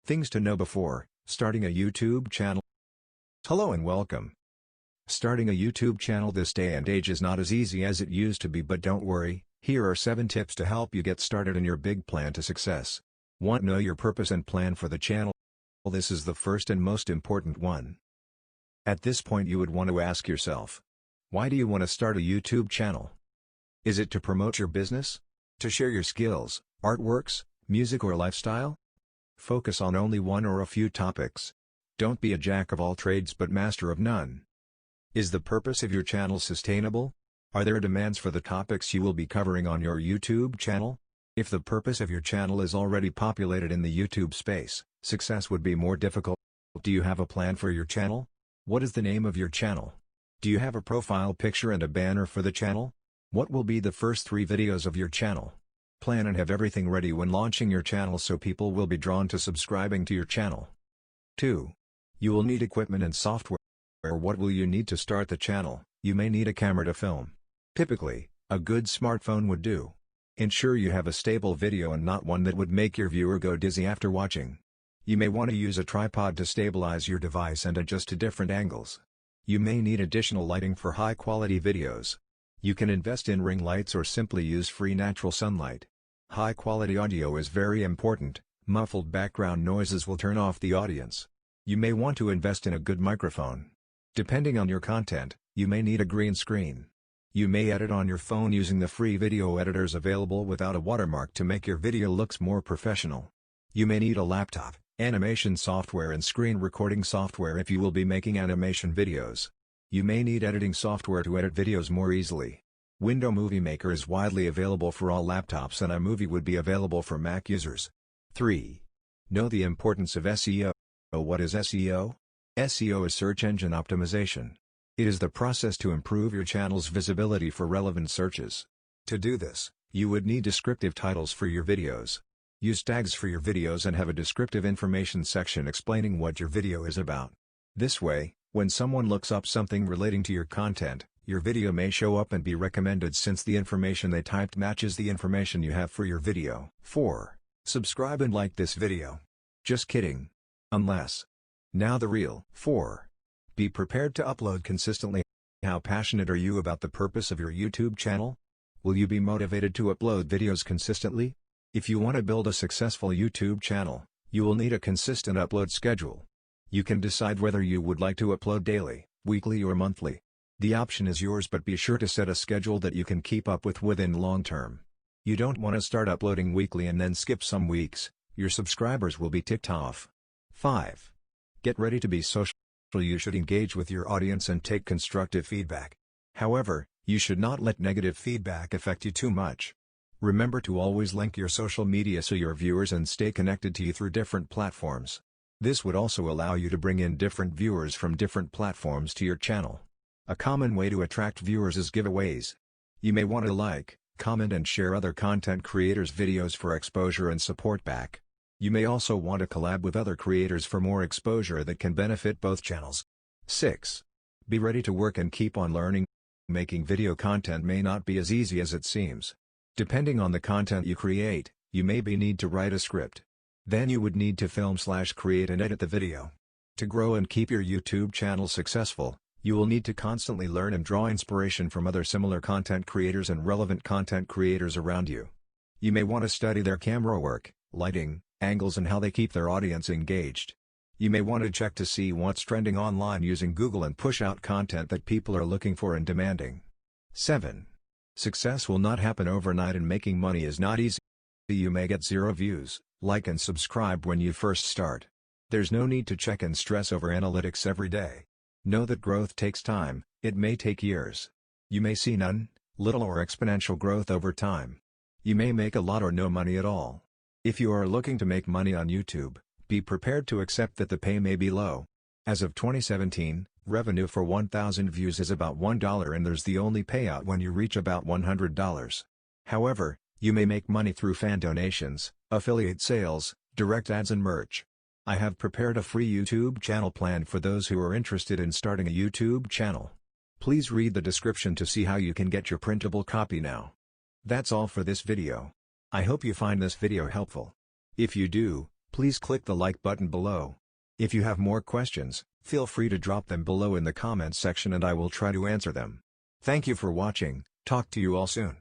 Things to know before starting a YouTube channel. Hello and welcome. Starting a YouTube channel this day and age is not as easy as it used to be, but don't worry, here are 7 tips to help you get started in your big plan to success. 1. Know your purpose and plan for the channel. This is the first and most important one. At this point you would want to ask yourself, why do you want to start a YouTube channel? Is it to promote your business? To share your skills, artworks, music or lifestyle? Focus on only one or a few topics. Don't be a jack of all trades but master of none. Is the purpose of your channel sustainable? Are there demands for the topics you will be covering on your YouTube channel? If the purpose of your channel is already populated in the YouTube space, success would be more difficult. Do you have a plan for your channel? What is the name of your channel? Do you have a profile picture and a banner for the channel? What will be the first 3 videos of your channel? Plan and have everything ready when launching your channel so people will be drawn to subscribing to your channel. 2. You will need equipment and software. What will you need to start the channel? You may need a camera to film. Typically, a good smartphone would do. Ensure you have a stable video and not one that would make your viewer go dizzy after watching. You may want to use a tripod to stabilize your device and adjust to different angles. You may need additional lighting for high-quality videos. You can invest in ring lights or simply use free natural sunlight. High-quality audio is very important. Muffled background noises will turn off the audience. You may want to invest in a good microphone. Depending on your content, you may need a green screen. You may edit on your phone using the free video editors available without a watermark to make your video looks more professional. You may need a laptop, animation software and screen recording software if you will be making animation videos. You may need editing software to edit videos more easily. Windows Movie Maker is widely available for all laptops and iMovie would be available for Mac users. 3. Know the importance of SEO. What is SEO? SEO is search engine optimization. It is the process to improve your channel's visibility for relevant searches. To do this, you would need descriptive titles for your videos. Use tags for your videos and have a descriptive information section explaining what your video is about. This way, when someone looks up something relating to your content, your video may show up and be recommended since the information they typed matches the information you have for your video. 4. Subscribe and like this video. Just kidding. Unless. Now the real. 4. Be prepared to upload consistently. How passionate are you about the purpose of your YouTube channel? Will you be motivated to upload videos consistently? If you want to build a successful YouTube channel, you will need a consistent upload schedule. You can decide whether you would like to upload daily, weekly or monthly. The option is yours, but be sure to set a schedule that you can keep up with within long term. You don't want to start uploading weekly and then skip some weeks. Your subscribers will be ticked off. 5. Get ready to be social. You should engage with your audience and take constructive feedback. However, you should not let negative feedback affect you too much. Remember to always link your social media so your viewers and stay connected to you through different platforms. This would also allow you to bring in different viewers from different platforms to your channel. A common way to attract viewers is giveaways. You may want to like, comment and share other content creators' videos for exposure and support back. You may also want to collab with other creators for more exposure that can benefit both channels. 6. Be ready to work and keep on learning. Making video content may not be as easy as it seems. Depending on the content you create, you may need to write a script. Then you would need to film/create and edit the video. To grow and keep your YouTube channel successful, you will need to constantly learn and draw inspiration from other similar content creators and relevant content creators around you. You may want to study their camera work, lighting, angles and how they keep their audience engaged. You may want to check to see what's trending online using Google and push out content that people are looking for and demanding. 7. Success will not happen overnight and making money is not easy. You may get 0 views, like and subscribe when you first start. There's no need to check and stress over analytics every day. Know that growth takes time, it may take years. You may see none, little or exponential growth over time. You may make a lot or no money at all. If you are looking to make money on YouTube, be prepared to accept that the pay may be low. As of 2017, revenue for 1,000 views is about $1 and there's the only payout when you reach about $100. However, you may make money through fan donations, affiliate sales, direct ads and merch. I have prepared a free YouTube channel plan for those who are interested in starting a YouTube channel. Please read the description to see how you can get your printable copy now. That's all for this video. I hope you find this video helpful. If you do, Please click the like button below. If you have more questions, feel free to drop them below in the comments section and I will try to answer them. Thank you for watching, talk to you all soon.